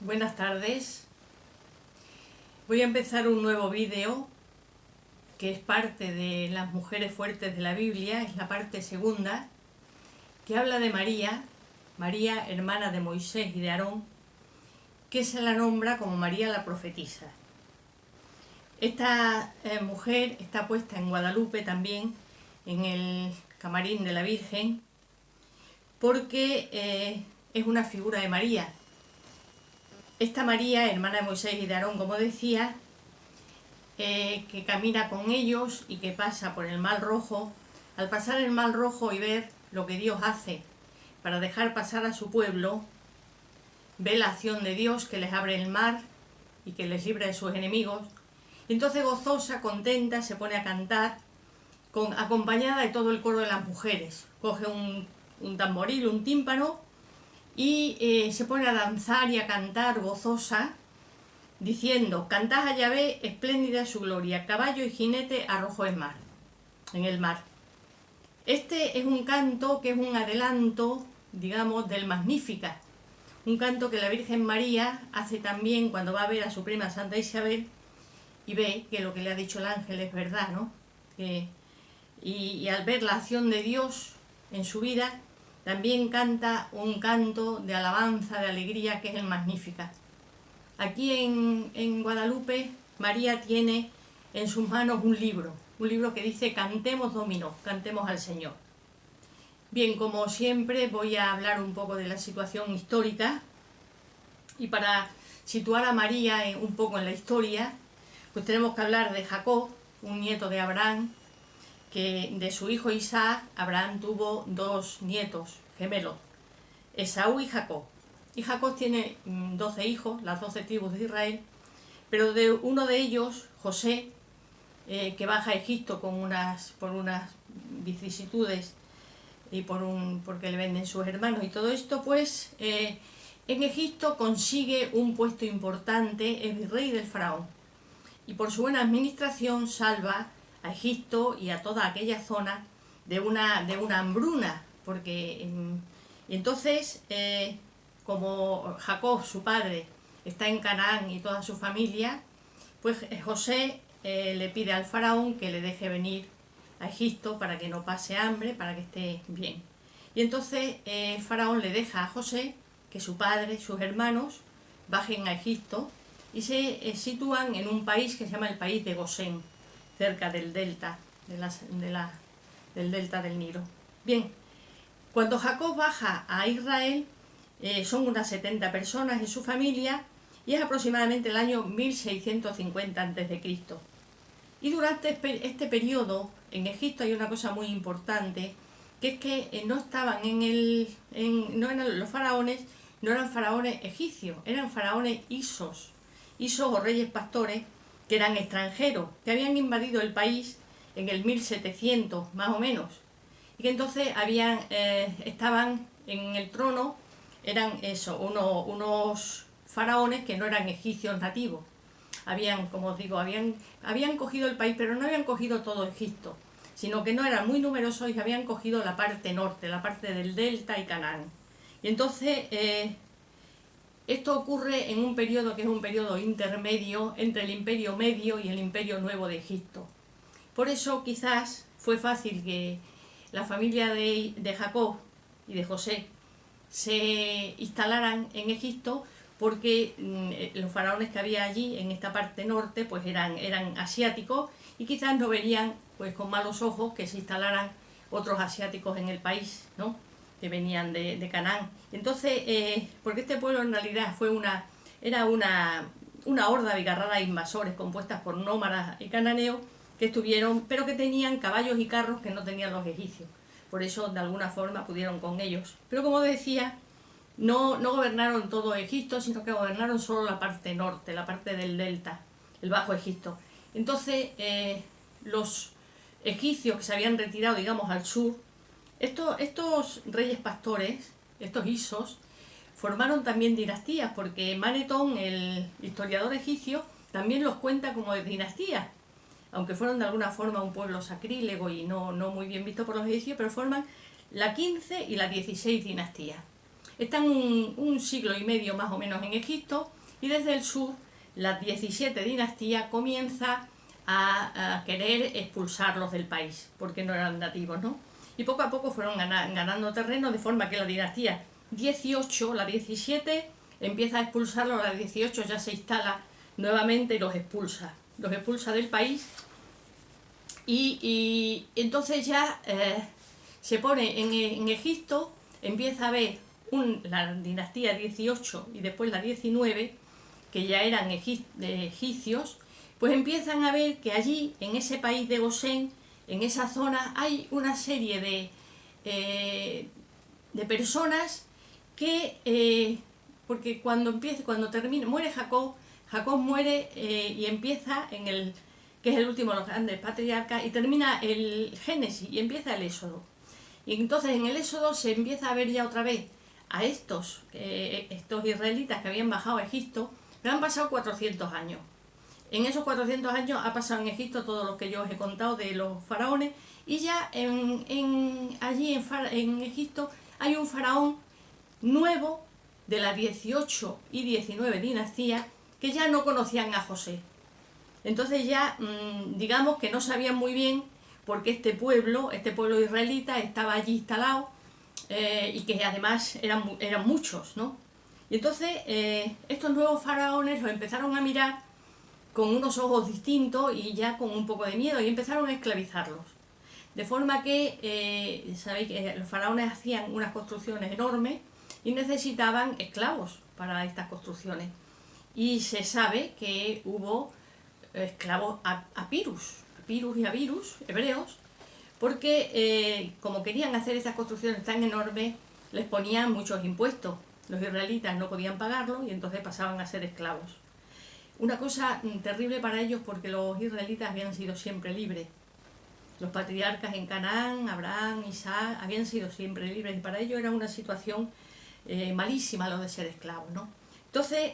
Buenas tardes. Voy a empezar un nuevo vídeo que es parte de las mujeres fuertes de la Biblia, es la parte segunda, que habla de María, hermana de Moisés y de Aarón, que se la nombra como María la profetisa. Esta mujer está puesta en Guadalupe también, en el camarín de la Virgen, porque es una figura de María. Esta María, hermana de Moisés y de Aarón, como decía, que camina con ellos y que pasa por el Mar Rojo, al pasar el Mar Rojo y ver lo que Dios hace para dejar pasar a su pueblo, ve la acción de Dios que les abre el mar y que les libra de sus enemigos. Y entonces gozosa, contenta, se pone a cantar, acompañada de todo el coro de las mujeres. Coge un tamboril, un tímpano, y se pone a danzar y a cantar gozosa, diciendo: cantad a Yahvé, espléndida es su gloria, caballo y jinete arrojó en el mar. Este es un canto que es un adelanto, digamos, del Magníficat, un canto que la Virgen María hace también cuando va a ver a su prima Santa Isabel y ve que lo que le ha dicho el ángel es verdad, ¿no? Y al ver la acción de Dios en su vida, también canta un canto de alabanza, de alegría, que es el Magníficat. Aquí en Guadalupe, María tiene en sus manos un libro que dice: cantemos Dominó, cantemos al Señor. Bien, como siempre voy a hablar un poco de la situación histórica, y para situar a María un poco en la historia, pues tenemos que hablar de Jacob, un nieto de Abraham, que de su hijo Isaac, Abraham tuvo dos nietos gemelos, Esaú y Jacob. Y Jacob tiene 12 hijos, las 12 tribus de Israel, pero de uno de ellos, José, que baja a Egipto por unas vicisitudes y porque le venden sus hermanos y todo esto, pues en Egipto consigue un puesto importante, es virrey del faraón, y por su buena administración salva a Egipto y a toda aquella zona de una hambruna, porque entonces como Jacob, su padre, está en Canaán y toda su familia, pues José le pide al faraón que le deje venir a Egipto para que no pase hambre, para que esté bien. Y entonces el faraón le deja a José que su padre, sus hermanos, bajen a Egipto y se sitúan en un país que se llama el país de Gosén, cerca del delta, del delta del Nilo. Bien, cuando Jacob baja a Israel, son unas 70 personas en su familia, y es aproximadamente el año 1650 a.C. Y durante este periodo en Egipto hay una cosa muy importante, que es que no estaban no eran los faraones, no eran faraones egipcios, eran faraones isos o reyes pastores, que eran extranjeros, que habían invadido el país en el 1700 más o menos, y que entonces estaban en el trono. Eran unos faraones que no eran egipcios nativos. Como os digo, habían cogido el país, pero no habían cogido todo Egipto, sino que no eran muy numerosos y habían cogido la parte norte, la parte del delta y Canaán. Y entonces esto ocurre en un periodo que es un periodo intermedio entre el Imperio Medio y el Imperio Nuevo de Egipto. Por eso quizás fue fácil que la familia de Jacob y de José se instalaran en Egipto, porque los faraones que había allí en esta parte norte pues eran asiáticos, y quizás no verían pues con malos ojos que se instalaran otros asiáticos en el país, ¿no?, que venían de Canaán. Entonces, porque este pueblo en realidad era una horda bigarrada de invasores compuestas por nómadas y cananeos que estuvieron, pero que tenían caballos y carros que no tenían los egipcios. Por eso de alguna forma pudieron con ellos. Pero como decía, no gobernaron todo Egipto, sino que gobernaron solo la parte norte, la parte del delta, el Bajo Egipto. Entonces los egipcios que se habían retirado, digamos, al sur, estos reyes pastores, estos isos, formaron también dinastías, porque Manetón, el historiador egipcio, también los cuenta como de dinastías, aunque fueron de alguna forma un pueblo sacrílego y no muy bien visto por los egipcios, pero forman la 15 y la 16 dinastía. Están un siglo y medio más o menos en Egipto, y desde el sur la 17 dinastía comienza a querer expulsarlos del país, porque no eran nativos, ¿no? Y poco a poco fueron ganando terreno, de forma que la dinastía 18, la 17, empieza a expulsarlos, la 18 ya se instala nuevamente y los expulsa del país, y entonces ya se pone en Egipto, empieza a haber la dinastía 18 y después la 19, que ya eran egipcios, pues empiezan a ver que allí, en ese país de Gosén, en esa zona, hay una serie de personas que, porque cuando termina, muere Jacob muere y empieza que es el último de los grandes patriarcas, y termina el Génesis y empieza el Éxodo. Y entonces en el Éxodo se empieza a ver ya otra vez a estos israelitas que habían bajado a Egipto, pero han pasado 400 años. En esos 400 años ha pasado en Egipto todo lo que yo os he contado de los faraones, y ya allí en Egipto hay un faraón nuevo de la 18 y 19 dinastía que ya no conocían a José. Entonces ya digamos que no sabían muy bien porque este pueblo israelita estaba allí instalado, y que además eran muchos, ¿no? Y entonces estos nuevos faraones los empezaron a mirar con unos ojos distintos y ya con un poco de miedo, y empezaron a esclavizarlos. De forma que, sabéis que los faraones hacían unas construcciones enormes y necesitaban esclavos para estas construcciones. Y se sabe que hubo esclavos a Pirus y a Virus, hebreos, porque como querían hacer estas construcciones tan enormes, les ponían muchos impuestos. Los israelitas no podían pagarlo y entonces pasaban a ser esclavos. Una cosa terrible para ellos, porque los israelitas habían sido siempre libres. Los patriarcas en Canaán, Abraham, Isaac, habían sido siempre libres, y para ellos era una situación malísima lo de ser esclavos, ¿no? Entonces,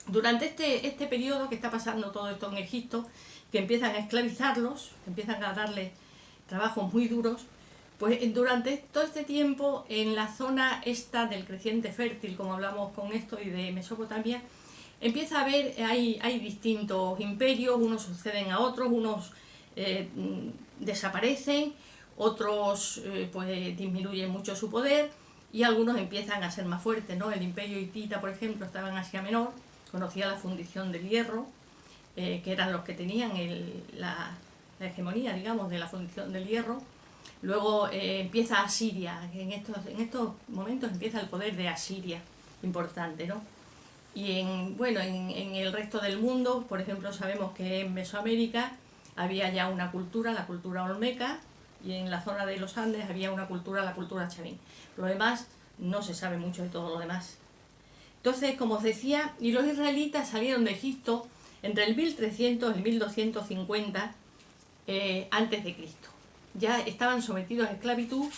durante este periodo que está pasando todo esto en Egipto, que empiezan a esclavizarlos, empiezan a darles trabajos muy duros, pues durante todo este tiempo, en la zona esta del creciente fértil, como hablamos con esto, y de Mesopotamia, empieza a haber, hay distintos imperios, unos suceden a otros, unos desaparecen, otros pues disminuyen mucho su poder, y algunos empiezan a ser más fuertes, ¿no? El imperio hitita, por ejemplo, estaba en Asia Menor, conocía la fundición del hierro, que eran los que tenían la hegemonía, digamos, de la fundición del hierro. Luego empieza Asiria, en estos momentos empieza el poder de Asiria, importante, ¿no? Y en el resto del mundo, por ejemplo, sabemos que en Mesoamérica había ya una cultura, la cultura olmeca, y en la zona de los Andes había una cultura, la cultura chavín. Lo demás, no se sabe mucho de todo lo demás. Entonces, como os decía, y los israelitas salieron de Egipto entre el 1300 y el 1250 antes de Cristo. Ya estaban sometidos a esclavitud,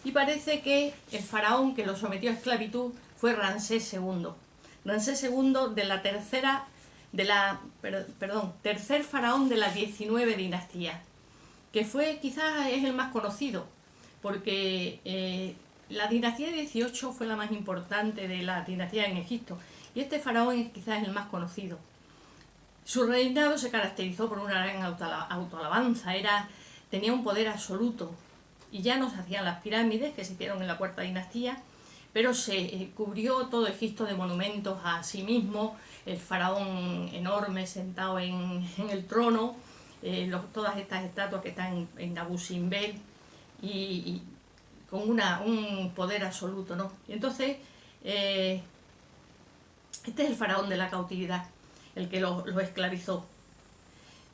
y parece que el faraón que los sometió a esclavitud fue Ramsés II. Ramsés II tercer faraón de la 19 dinastía, que quizás es el más conocido, porque la dinastía 18 fue la más importante de la dinastía en Egipto, y este faraón quizás es el más conocido. Su reinado se caracterizó por una gran autoalabanza, tenía un poder absoluto, y ya no se hacían las pirámides que se hicieron en la cuarta dinastía, pero se cubrió todo Egipto de monumentos a sí mismo, el faraón enorme sentado en el trono, todas estas estatuas que están en Abu Simbel, y con un poder absoluto, ¿no? Y entonces, este es el faraón de la cautividad, el que los esclavizó.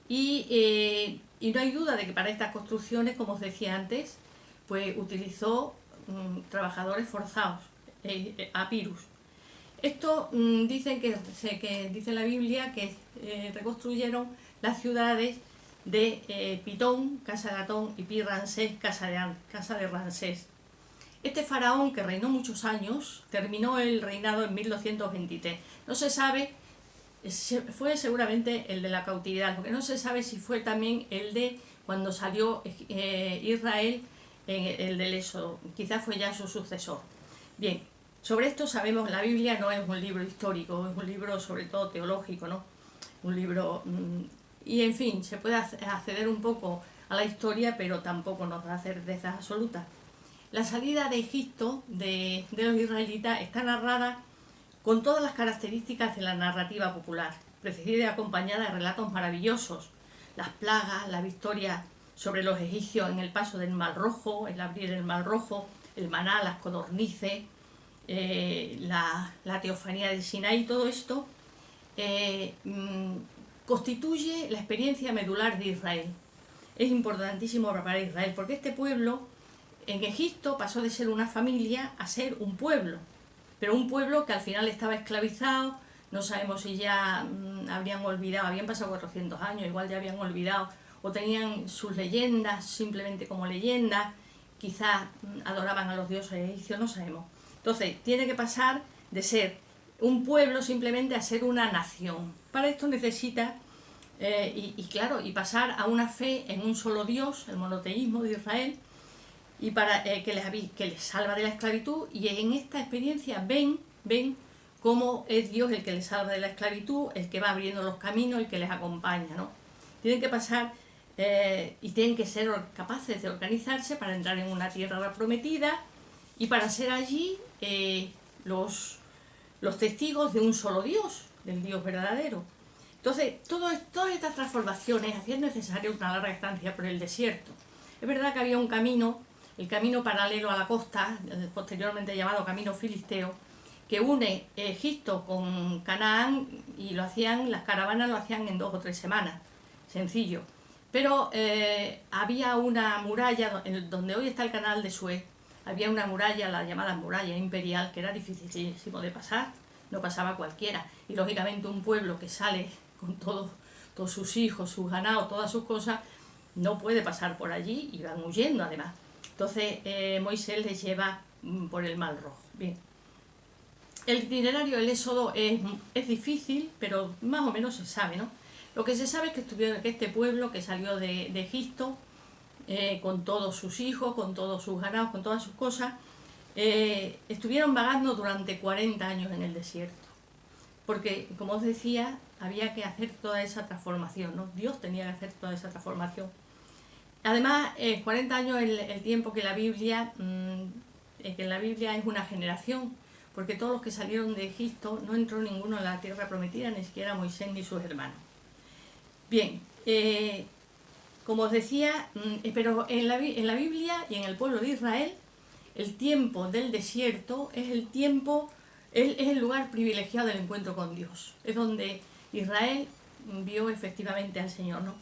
Y no hay duda de que para estas construcciones, como os decía antes, pues utilizó trabajadores forzados, a Pirus. Esto dicen que dice la Biblia que reconstruyeron las ciudades de Pitón, casa de Atón, y Pi-Ramsés, casa de Ramsés. Este faraón, que reinó muchos años, terminó el reinado en 1223. No se sabe, fue seguramente el de la cautividad, porque no se sabe si fue también el de cuando salió Israel, el del Éxodo. Quizás fue ya su sucesor. Bien, sobre esto sabemos, la Biblia no es un libro histórico, es un libro sobre todo teológico, ¿no? Un libro... y en fin, se puede acceder un poco a la historia, pero tampoco nos da certezas absolutas. La salida de Egipto de los israelitas está narrada con todas las características de la narrativa popular, precedida y acompañada de relatos maravillosos, las plagas, la victoria sobre los egipcios en el paso del Mar Rojo, el abrir el Mar Rojo, el maná, las codornices, la teofanía del Sinaí, todo esto constituye la experiencia medular de Israel. Es importantísimo para Israel, porque este pueblo en Egipto pasó de ser una familia a ser un pueblo, pero un pueblo que al final estaba esclavizado. No sabemos si ya habrían olvidado, habían pasado 400 años, igual ya habían olvidado, o tenían sus leyendas simplemente como leyendas, quizás adoraban a los dioses egipcios, no sabemos. Entonces, tiene que pasar de ser un pueblo simplemente a ser una nación. Para esto necesita, y pasar a una fe en un solo Dios, el monoteísmo de Israel, y para que les salva de la esclavitud. Y en esta experiencia ven cómo es Dios el que les salva de la esclavitud, el que va abriendo los caminos, el que les acompaña, ¿no? Tienen que pasar y tienen que ser capaces de organizarse para entrar en una tierra prometida y para ser allí los testigos de un solo Dios, del Dios verdadero. Entonces, todas estas transformaciones hacían necesaria una larga estancia por el desierto. Es verdad que había un camino, el camino paralelo a la costa, posteriormente llamado Camino Filisteo, que une Egipto con Canaán, y las caravanas lo hacían en 2 o 3 semanas, sencillo. Pero había una muralla, donde hoy está el canal de Suez, había una muralla, la llamada muralla imperial, que era dificilísimo de pasar, no pasaba cualquiera. Y lógicamente un pueblo que sale con todos sus hijos, sus ganados, todas sus cosas, no puede pasar por allí y van huyendo además. Entonces Moisés les lleva por el Mar Rojo. Bien. El itinerario del Éxodo es difícil, pero más o menos se sabe, ¿no? Lo que se sabe es que este pueblo que salió de Egipto, con todos sus hijos, con todos sus ganados, con todas sus cosas, estuvieron vagando durante 40 años en el desierto. Porque, como os decía, había que hacer toda esa transformación, ¿no? Dios tenía que hacer toda esa transformación. Además, 40 años es el tiempo que en la Biblia es una generación, porque todos los que salieron de Egipto no entró ninguno en la tierra prometida, ni siquiera Moisés ni sus hermanos. Bien, como os decía, pero en la Biblia y en el pueblo de Israel, el tiempo del desierto es el lugar privilegiado del encuentro con Dios. Es donde Israel vio efectivamente al Señor, ¿no?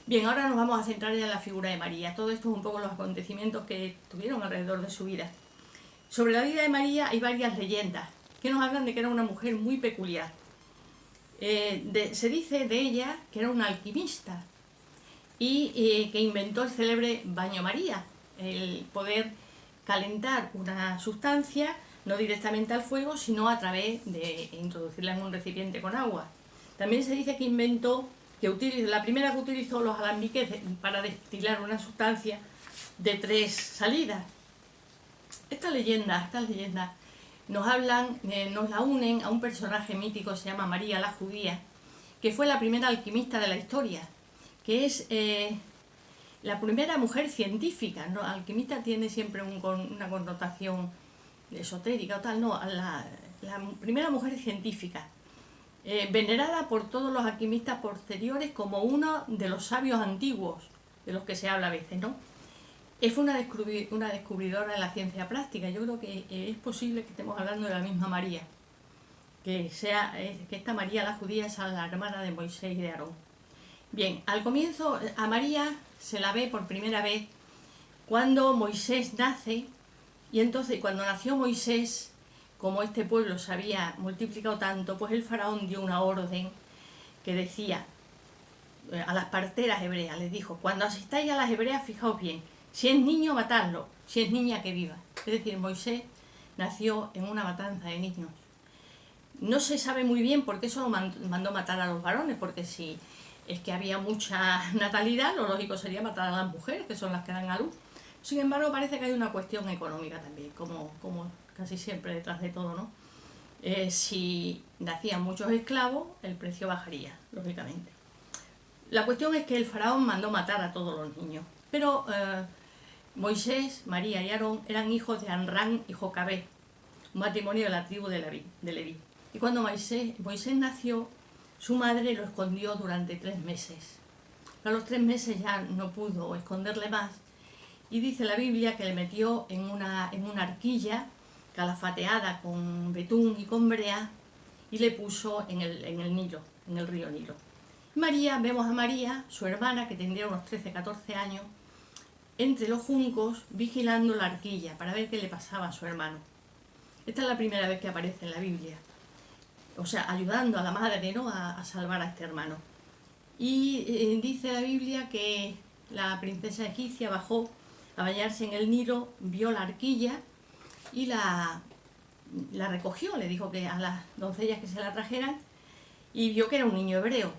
Bien, ahora nos vamos a centrar ya en la figura de María. Todo esto es un poco los acontecimientos que tuvieron alrededor de su vida. Sobre la vida de María hay varias leyendas que nos hablan de que era una mujer muy peculiar. Se dice de ella que era una alquimista y que inventó el célebre baño María, el poder calentar una sustancia no directamente al fuego, sino a través de introducirla en un recipiente con agua. También se dice que la primera que utilizó los alambiques para destilar una sustancia de 3 salidas. Estas leyendas nos la unen a un personaje mítico que se llama María la Judía, que fue la primera alquimista de la historia, que es la primera mujer científica, ¿no? Alquimista tiene siempre una connotación esotérica o tal, no, la primera mujer científica, venerada por todos los alquimistas posteriores como uno de los sabios antiguos, de los que se habla a veces, ¿no? Fue una descubridora de la ciencia práctica. Yo creo que es posible que estemos hablando de la misma María, que esta María la Judía es la hermana de Moisés y de Aarón. Bien, al comienzo a María se la ve por primera vez cuando Moisés nace, y entonces cuando nació Moisés, como este pueblo se había multiplicado tanto, pues el faraón dio una orden que decía a las parteras hebreas, les dijo: cuando asistáis a las hebreas, fijaos bien, si es niño, matadlo, si es niña, que viva. Es decir, Moisés nació en una matanza de niños. No se sabe muy bien por qué solo mandó matar a los varones, porque si es que había mucha natalidad, lo lógico sería matar a las mujeres, que son las que dan a luz. Sin embargo, parece que hay una cuestión económica también, como casi siempre detrás de todo, ¿no? Si nacían muchos esclavos, el precio bajaría, lógicamente. La cuestión es que el faraón mandó matar a todos los niños, pero Moisés, María y Aarón eran hijos de Amram y Jocabed, un matrimonio de la tribu de Leví. Y cuando Moisés nació, su madre lo escondió durante 3 meses. A los 3 meses ya no pudo esconderle más, y dice la Biblia que le metió en una arquilla calafateada con betún y con brea, y le puso en el Nilo, en el río Nilo. María, vemos a María, su hermana, que tendría unos 13, 14 años, entre los juncos, vigilando la arquilla para ver qué le pasaba a su hermano. Esta es la primera vez que aparece en la Biblia. O sea, ayudando a la madre, ¿no?, a salvar a este hermano. Y dice la Biblia que la princesa egipcia bajó a bañarse en el Nilo, vio la arquilla y la recogió, le dijo que a las doncellas que se la trajeran, y vio que era un niño hebreo.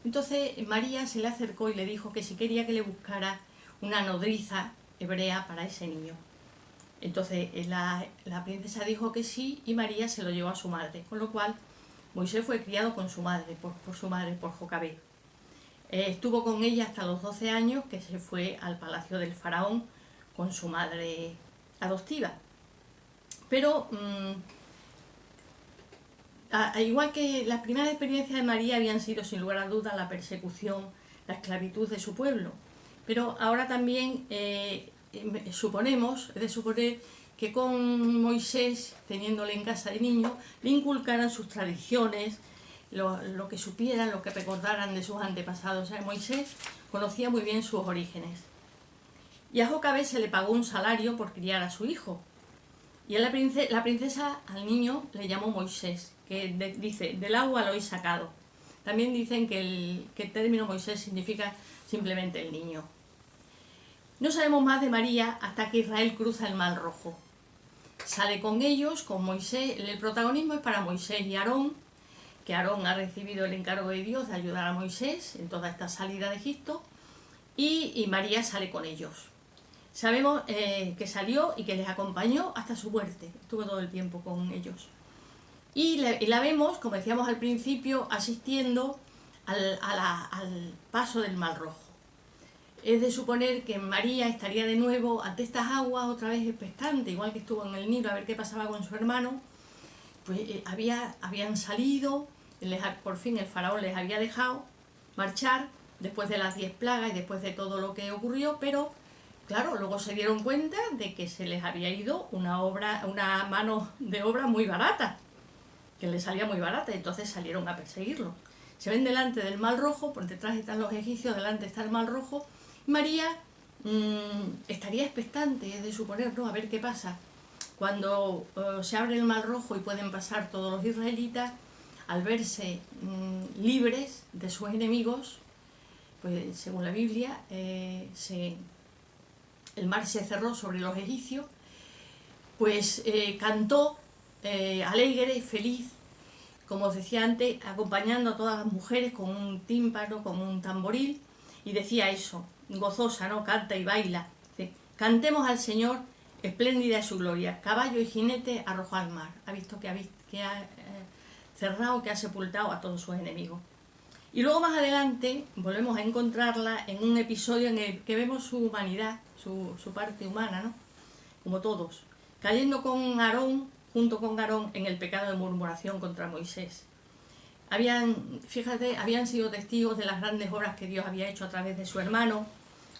Entonces María se le acercó y le dijo que si quería que le buscara una nodriza hebrea para ese niño. Entonces la princesa dijo que sí, y María se lo llevó a su madre, con lo cual Moisés fue criado con su madre, por Jocabed. Estuvo con ella hasta los 12 años, que se fue al palacio del faraón con su madre adoptiva. Pero igual que las primeras experiencias de María habían sido sin lugar a dudas la persecución, la esclavitud de su pueblo, pero ahora también es de suponer que con Moisés, teniéndole en casa de niño, le inculcaran sus tradiciones, lo que supieran, lo que recordaran de sus antepasados. O sea, Moisés conocía muy bien sus orígenes. Y a Jocabed se le pagó un salario por criar a su hijo. Y a la princesa al niño le llamó Moisés, que dice, del agua lo he sacado. También dicen que el término Moisés significa simplemente el niño. No sabemos más de María hasta que Israel cruza el Mar Rojo. Sale con ellos, con Moisés. El protagonismo es para Moisés y Aarón, que Aarón ha recibido el encargo de Dios de ayudar a Moisés en toda esta salida de Egipto, y María sale con ellos. Sabemos que salió y que les acompañó hasta su muerte, estuvo todo el tiempo con ellos. Y la vemos, como decíamos al principio, asistiendo al paso del Mar Rojo. Es de suponer que María estaría de nuevo ante estas aguas, otra vez expectante, igual que estuvo en el Nilo a ver qué pasaba con su hermano. Pues habían salido, por fin el faraón les había dejado marchar después de las 10 plagas y después de todo lo que ocurrió, pero claro, luego se dieron cuenta de que se les había ido una mano de obra muy barata, que les salía muy barata, y entonces salieron a perseguirlo. Se ven delante del Mar Rojo, por detrás están los egipcios, delante está el Mar Rojo. María estaría expectante, es de suponer, ¿no?, a ver qué pasa. Cuando se abre el Mar Rojo y pueden pasar todos los israelitas, al verse libres de sus enemigos, pues según la Biblia, el mar se cerró sobre los egipcios, pues cantó alegre, feliz, como os decía antes, acompañando a todas las mujeres con un tímpano, con un tamboril, y decía eso, gozosa, ¿no?, canta y baila. Dice, cantemos al Señor, espléndida es su gloria, caballo y jinete arrojó al mar. Ha visto que ha cerrado, que ha sepultado a todos sus enemigos. Y luego más adelante volvemos a encontrarla en un episodio en el que vemos su humanidad, su parte humana, ¿no?, como todos, cayendo junto con Aarón en el pecado de murmuración contra Moisés. Habían sido testigos de las grandes obras que Dios había hecho a través de su hermano,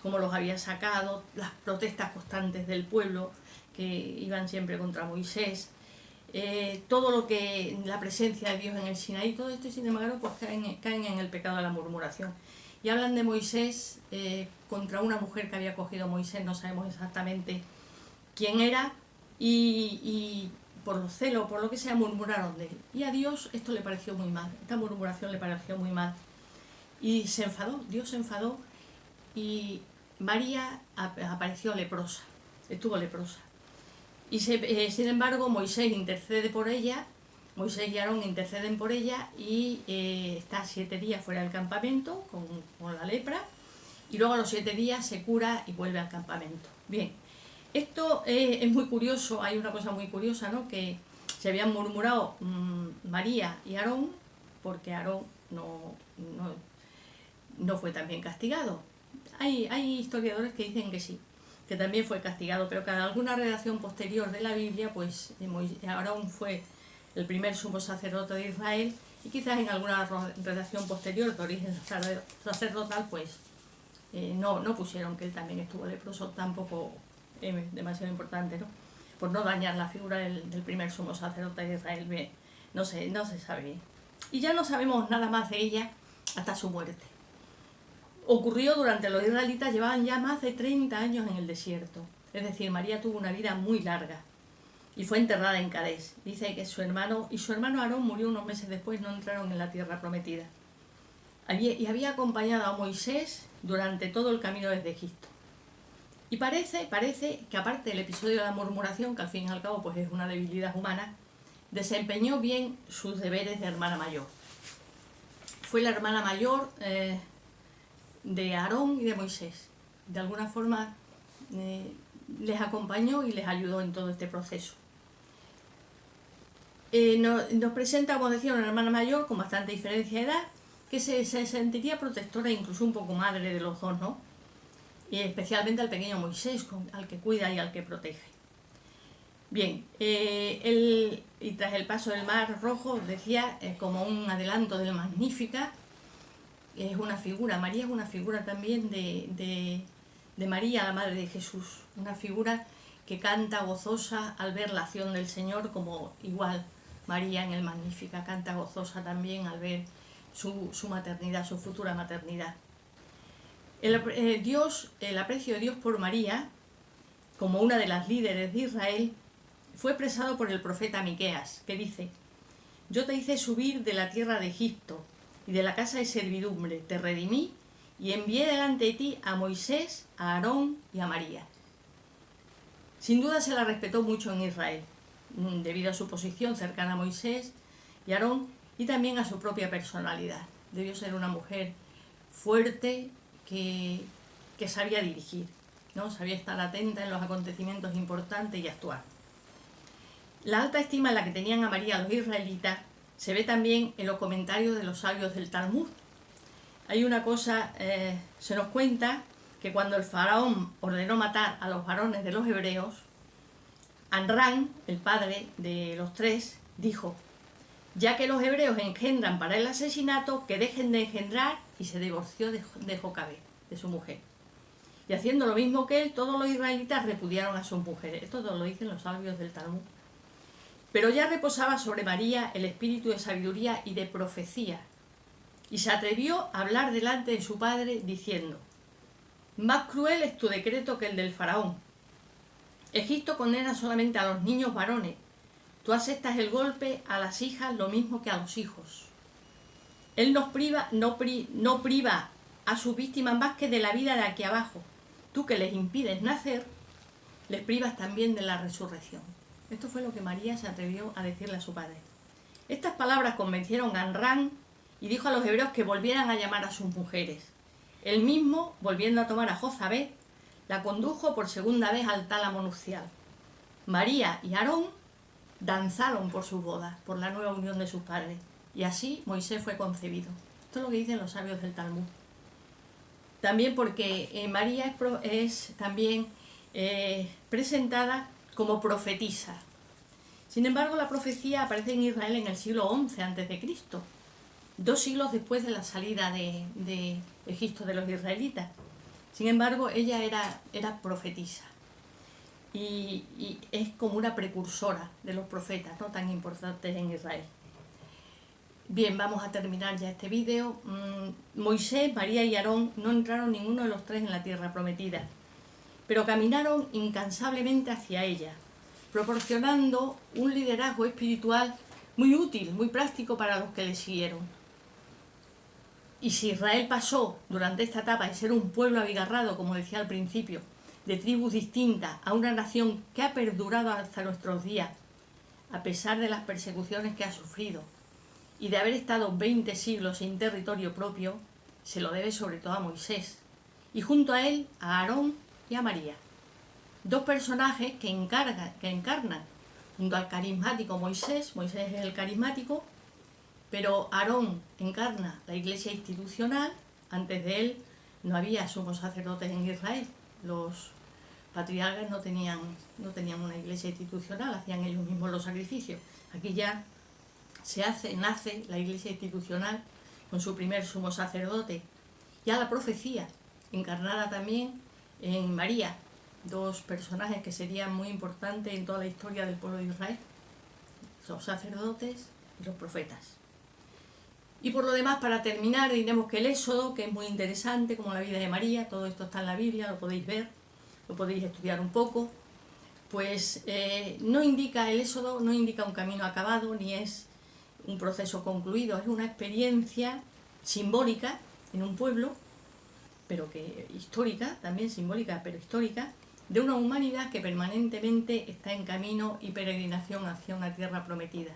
cómo los había sacado, las protestas constantes del pueblo que iban siempre contra Moisés, todo lo que la presencia de Dios en el Sinaí, todo esto, y sin embargo pues caen en el pecado de la murmuración. Y hablan de Moisés contra una mujer que había cogido a Moisés, no sabemos exactamente quién era, y por los celos, por lo que sea, murmuraron de él. Y a Dios esto le pareció muy mal, esta murmuración le pareció muy mal. Y se enfadó, Dios se enfadó, y María apareció leprosa, estuvo leprosa. Y sin embargo Moisés intercede por ella, Moisés y Aarón interceden por ella, y está 7 días fuera del campamento con la lepra, y luego a los 7 días se cura y vuelve al campamento. Bien, Esto es muy curioso, hay una cosa muy curiosa, ¿no? Que se habían murmurado María y Aarón, porque Aarón no fue también castigado. Hay historiadores que dicen que sí, que también fue castigado, pero que en alguna redacción posterior de la Biblia, pues Aarón fue el primer sumo sacerdote de Israel, y quizás en alguna redacción posterior de origen sacerdotal, pues no pusieron que él también estuvo leproso, tampoco es demasiado importante, ¿no? Por no dañar la figura del primer sumo sacerdote de Israel, no se sabe. Y ya no sabemos nada más de ella hasta su muerte. Ocurrió durante los israelitas, llevaban ya más de 30 años en el desierto. Es decir, María tuvo una vida muy larga y fue enterrada en Cadés. Dice que su hermano Aarón murió unos meses después, no entraron en la tierra prometida. Y había acompañado a Moisés durante todo el camino desde Egipto. Y parece que aparte del episodio de la murmuración, que al fin y al cabo pues es una debilidad humana, desempeñó bien sus deberes de hermana mayor. Fue la hermana mayor de Aarón y de Moisés. De alguna forma les acompañó y les ayudó en todo este proceso. Nos presenta, como decía, una hermana mayor con bastante diferencia de edad, que se sentiría protectora e incluso un poco madre de los dos, ¿no? Y especialmente al pequeño Moisés, al que cuida y al que protege. Bien, y tras el paso del Mar Rojo, decía, como un adelanto del Magnífica, es una figura, María es una figura también de María, la Madre de Jesús, una figura que canta gozosa al ver la acción del Señor, como igual María en el Magnífica canta gozosa también al ver su maternidad, su futura maternidad. El aprecio de Dios por María, como una de las líderes de Israel, fue expresado por el profeta Miqueas, que dice: yo te hice subir de la tierra de Egipto y de la casa de servidumbre, te redimí y envié delante de ti a Moisés, a Aarón y a María. Sin duda se la respetó mucho en Israel, debido a su posición cercana a Moisés y Aarón, y también a su propia personalidad. Debió ser una mujer fuerte que sabía dirigir, ¿no? Sabía estar atenta en los acontecimientos importantes y actuar. La alta estima en la que tenían a María los israelitas se ve también en los comentarios de los sabios del Talmud. Hay una cosa, se nos cuenta que cuando el faraón ordenó matar a los varones de los hebreos, Amrán, el padre de los tres, dijo: ya que los hebreos engendran para el asesinato, que dejen de engendrar, y se divorció de Jocabed, de su mujer. Y haciendo lo mismo que él, todos los israelitas repudiaron a sus mujeres. Esto lo dicen los sabios del Talmud. Pero ya reposaba sobre María el espíritu de sabiduría y de profecía, y se atrevió a hablar delante de su padre diciendo: más cruel es tu decreto que el del faraón. Egipto condena solamente a los niños varones. Tú asestas el golpe a las hijas lo mismo que a los hijos. Él no priva a sus víctimas más que de la vida de aquí abajo. Tú, que les impides nacer, les privas también de la resurrección. Esto fue lo que María se atrevió a decirle a su padre. Estas palabras convencieron a Amrán y dijo a los hebreos que volvieran a llamar a sus mujeres. Él mismo, volviendo a tomar a Jozabed, la condujo por segunda vez al tálamo nupcial. María y Aarón danzaron por su boda, por la nueva unión de sus padres, y así Moisés fue concebido. Esto es lo que dicen los sabios del Talmud. También porque María es también presentada como profetisa. Sin embargo, la profecía aparece en Israel en el siglo XI a.C., 2 siglos después de la salida de Egipto de los israelitas. Sin embargo, ella era profetisa y es como una precursora de los profetas, ¿no?, tan importantes en Israel. Bien, vamos a terminar ya este vídeo. Moisés, María y Aarón no entraron ninguno de los tres en la tierra prometida, pero caminaron incansablemente hacia ella, proporcionando un liderazgo espiritual muy útil, muy práctico para los que le siguieron. Y si Israel pasó durante esta etapa de ser un pueblo abigarrado, como decía al principio, de tribus distintas, a una nación que ha perdurado hasta nuestros días, a pesar de las persecuciones que ha sufrido, y de haber estado 20 siglos sin territorio propio, se lo debe sobre todo a Moisés, y junto a él a Aarón y a María. dos personajes que encarnan junto al carismático Moisés es el carismático, pero Aarón encarna la iglesia institucional. Antes de él no había sumos sacerdotes en Israel, los patriarcas no tenían una iglesia institucional, hacían ellos mismos los sacrificios. Aquí ya nace la iglesia institucional con su primer sumo sacerdote. Ya la profecía, encarnada también en María, dos personajes que serían muy importantes en toda la historia del pueblo de Israel, los sacerdotes y los profetas. Y por lo demás, para terminar, diremos que el Éxodo, que es muy interesante, como la vida de María, todo esto está en la Biblia, lo podéis ver, lo podéis estudiar un poco, pues no indica, el Éxodo no indica un camino acabado, ni es un proceso concluido, es una experiencia simbólica en un pueblo, pero que histórica, también simbólica, pero histórica, de una humanidad que permanentemente está en camino y peregrinación hacia una tierra prometida.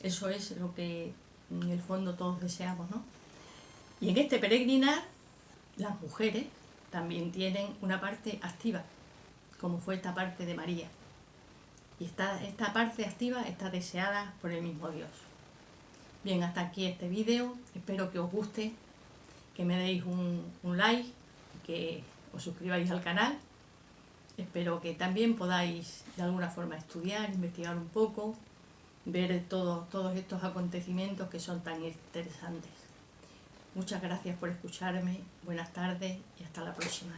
Eso es lo que en el fondo todos deseamos, ¿no? Y en este peregrinar, las mujeres también tienen una parte activa, como fue esta parte de María. Y esta parte activa está deseada por el mismo Dios. Bien, hasta aquí este vídeo, espero que os guste, que me deis un like, que os suscribáis al canal. Espero que también podáis de alguna forma estudiar, investigar un poco, ver todos estos acontecimientos que son tan interesantes. Muchas gracias por escucharme, buenas tardes y hasta la próxima.